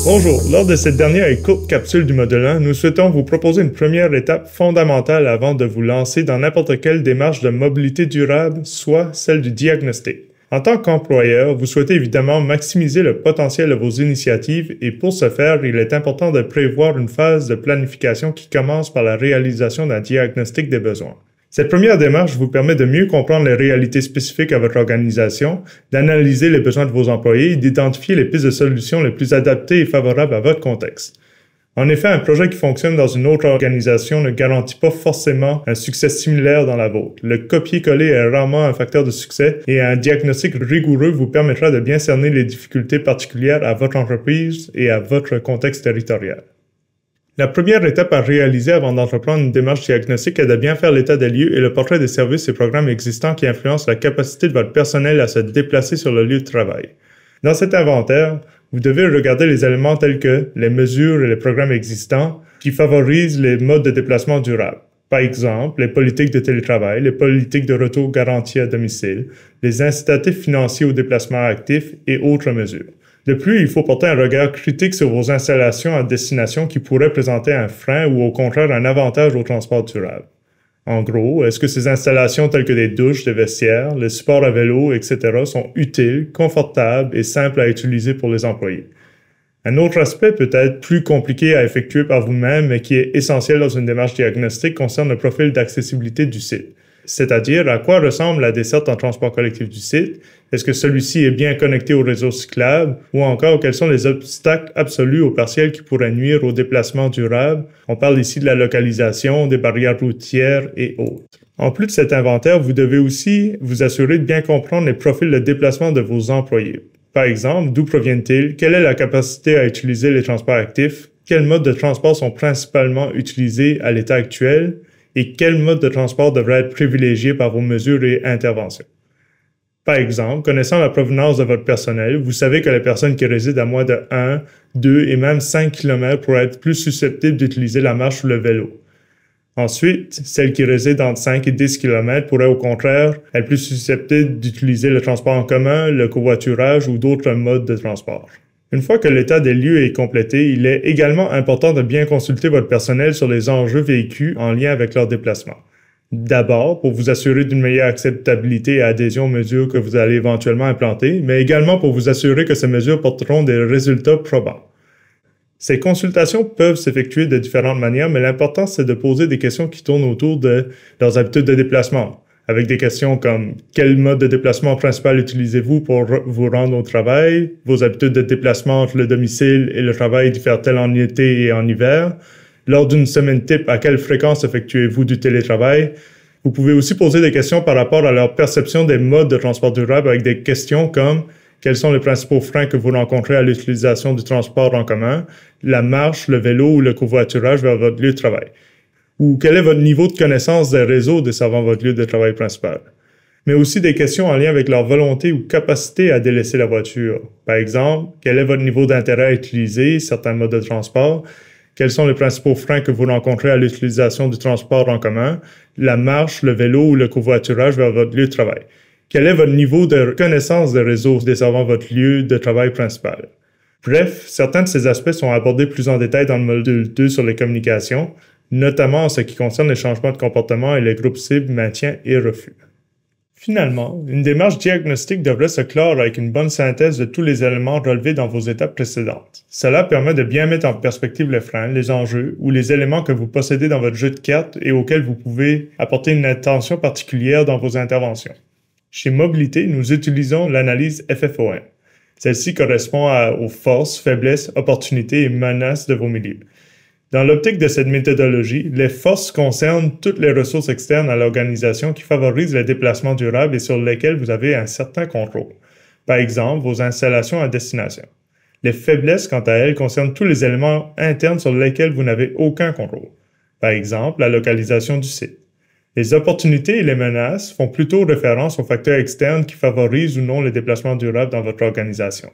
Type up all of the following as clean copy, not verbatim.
Bonjour, lors de cette dernière et courte capsule du module 1, nous souhaitons vous proposer une première étape fondamentale avant de vous lancer dans n'importe quelle démarche de mobilité durable, soit celle du diagnostic. En tant qu'employeur, vous souhaitez évidemment maximiser le potentiel de vos initiatives et pour ce faire, il est important de prévoir une phase de planification qui commence par la réalisation d'un diagnostic des besoins. Cette première démarche vous permet de mieux comprendre les réalités spécifiques à votre organisation, d'analyser les besoins de vos employés et d'identifier les pistes de solutions les plus adaptées et favorables à votre contexte. En effet, un projet qui fonctionne dans une autre organisation ne garantit pas forcément un succès similaire dans la vôtre. Le copier-coller est rarement un facteur de succès et un diagnostic rigoureux vous permettra de bien cerner les difficultés particulières à votre entreprise et à votre contexte territorial. La première étape à réaliser avant d'entreprendre une démarche diagnostique est de bien faire l'état des lieux et le portrait des services et programmes existants qui influencent la capacité de votre personnel à se déplacer sur le lieu de travail. Dans cet inventaire, vous devez regarder les éléments tels que les mesures et les programmes existants qui favorisent les modes de déplacement durables. Par exemple, les politiques de télétravail, les politiques de retour garanti à domicile, les incitatifs financiers au déplacement actif et autres mesures. De plus, il faut porter un regard critique sur vos installations à destination qui pourraient présenter un frein ou au contraire un avantage au transport durable. En gros, est-ce que ces installations telles que des douches, des vestiaires, les supports à vélo, etc. sont utiles, confortables et simples à utiliser pour les employés? Un autre aspect peut être plus compliqué à effectuer par vous-même mais qui est essentiel dans une démarche diagnostique concerne le profil d'accessibilité du site. C'est-à-dire à quoi ressemble la desserte en transport collectif du site, est-ce que celui-ci est bien connecté au réseau cyclable, ou encore quels sont les obstacles absolus ou partiels qui pourraient nuire au déplacement durable. On parle ici de la localisation, des barrières routières et autres. En plus de cet inventaire, vous devez aussi vous assurer de bien comprendre les profils de déplacement de vos employés. Par exemple, d'où proviennent-ils, quelle est la capacité à utiliser les transports actifs, quels modes de transport sont principalement utilisés à l'état actuel, et quel mode de transport devrait être privilégié par vos mesures et interventions. Par exemple, connaissant la provenance de votre personnel, vous savez que les personnes qui résident à moins de 1, 2 et même 5 km pourraient être plus susceptibles d'utiliser la marche ou le vélo. Ensuite, celles qui résident entre 5 et 10 km pourraient au contraire être plus susceptibles d'utiliser le transport en commun, le covoiturage ou d'autres modes de transport. Une fois que l'état des lieux est complété, il est également important de bien consulter votre personnel sur les enjeux vécus en lien avec leur déplacement. D'abord, pour vous assurer d'une meilleure acceptabilité et adhésion aux mesures que vous allez éventuellement implanter, mais également pour vous assurer que ces mesures porteront des résultats probants. Ces consultations peuvent s'effectuer de différentes manières, mais l'important c'est de poser des questions qui tournent autour de leurs habitudes de déplacement, avec des questions comme quel mode de déplacement principal utilisez-vous pour vous rendre au travail, vos habitudes de déplacement entre le domicile et le travail diffèrent-elles en été et en hiver, lors d'une semaine type, à quelle fréquence effectuez-vous du télétravail. Vous pouvez aussi poser des questions par rapport à leur perception des modes de transport durable avec des questions comme quels sont les principaux freins que vous rencontrez à l'utilisation du transport en commun, la marche, le vélo ou le covoiturage vers votre lieu de travail. Ou quel est votre niveau de connaissance des réseaux desservant votre lieu de travail principal. Mais aussi des questions en lien avec leur volonté ou capacité à délaisser la voiture. Par exemple, quel est votre niveau d'intérêt à utiliser certains modes de transport, quels sont les principaux freins que vous rencontrez à l'utilisation du transport en commun, la marche, le vélo ou le covoiturage vers votre lieu de travail. Quel est votre niveau de connaissance des réseaux desservant votre lieu de travail principal. Bref, certains de ces aspects sont abordés plus en détail dans le module 2 sur les communications, notamment en ce qui concerne les changements de comportement et les groupes cibles, maintien et refus. Finalement, une démarche diagnostique devrait se clore avec une bonne synthèse de tous les éléments relevés dans vos étapes précédentes. Cela permet de bien mettre en perspective les freins, les enjeux ou les éléments que vous possédez dans votre jeu de cartes et auxquels vous pouvez apporter une attention particulière dans vos interventions. Chez Mobilité, nous utilisons l'analyse FFOM. Celle-ci correspond aux forces, faiblesses, opportunités et menaces de vos milieux. Dans l'optique de cette méthodologie, les forces concernent toutes les ressources externes à l'organisation qui favorisent les déplacements durables et sur lesquels vous avez un certain contrôle. Par exemple, vos installations à destination. Les faiblesses, quant à elles, concernent tous les éléments internes sur lesquels vous n'avez aucun contrôle. Par exemple, la localisation du site. Les opportunités et les menaces font plutôt référence aux facteurs externes qui favorisent ou non les déplacements durables dans votre organisation.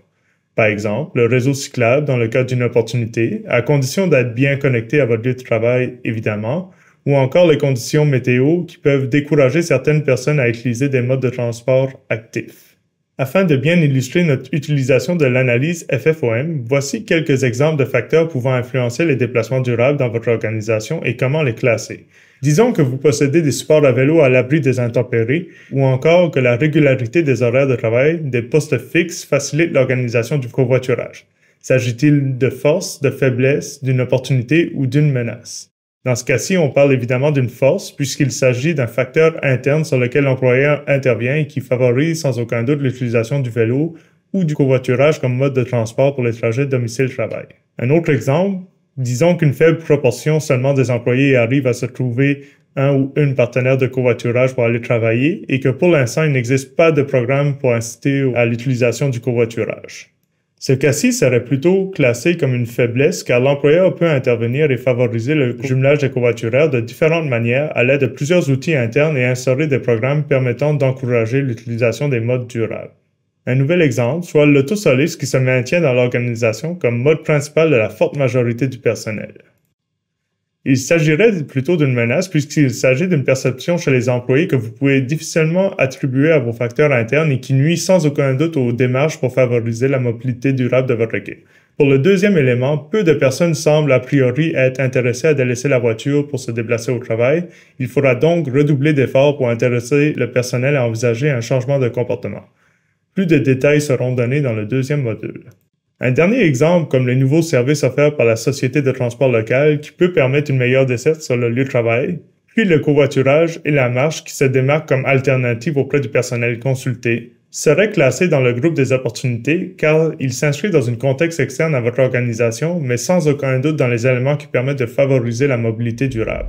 Par exemple, le réseau cyclable dans le cas d'une opportunité, à condition d'être bien connecté à votre lieu de travail, évidemment, ou encore les conditions météo qui peuvent décourager certaines personnes à utiliser des modes de transport actifs. Afin de bien illustrer notre utilisation de l'analyse FFOM, voici quelques exemples de facteurs pouvant influencer les déplacements durables dans votre organisation et comment les classer. Disons que vous possédez des supports à vélo à l'abri des intempéries ou encore que la régularité des horaires de travail des postes fixes facilite l'organisation du covoiturage. S'agit-il de force, de faiblesse, d'une opportunité ou d'une menace? Dans ce cas-ci, on parle évidemment d'une force puisqu'il s'agit d'un facteur interne sur lequel l'employeur intervient et qui favorise sans aucun doute l'utilisation du vélo ou du covoiturage comme mode de transport pour les trajets domicile-travail. Un autre exemple, disons qu'une faible proportion seulement des employés arrivent à se trouver un ou une partenaire de covoiturage pour aller travailler et que pour l'instant, il n'existe pas de programme pour inciter à l'utilisation du covoiturage. Ce cas-ci serait plutôt classé comme une faiblesse car l'employeur peut intervenir et favoriser le jumelage des covoitureurs de différentes manières à l'aide de plusieurs outils internes et instaurer des programmes permettant d'encourager l'utilisation des modes durables. Un nouvel exemple soit l'autosolisme qui se maintient dans l'organisation comme mode principal de la forte majorité du personnel. Il s'agirait plutôt d'une menace puisqu'il s'agit d'une perception chez les employés que vous pouvez difficilement attribuer à vos facteurs internes et qui nuit sans aucun doute aux démarches pour favoriser la mobilité durable de votre équipe. Pour le deuxième élément, peu de personnes semblent a priori être intéressées à délaisser la voiture pour se déplacer au travail. Il faudra donc redoubler d'efforts pour intéresser le personnel à envisager un changement de comportement. Plus de détails seront donnés dans le deuxième module. Un dernier exemple, comme les nouveaux services offerts par la Société de transport local qui peut permettre une meilleure desserte sur le lieu de travail, puis le covoiturage et la marche qui se démarquent comme alternative auprès du personnel consulté, serait classé dans le groupe des opportunités car il s'inscrit dans un contexte externe à votre organisation, mais sans aucun doute dans les éléments qui permettent de favoriser la mobilité durable.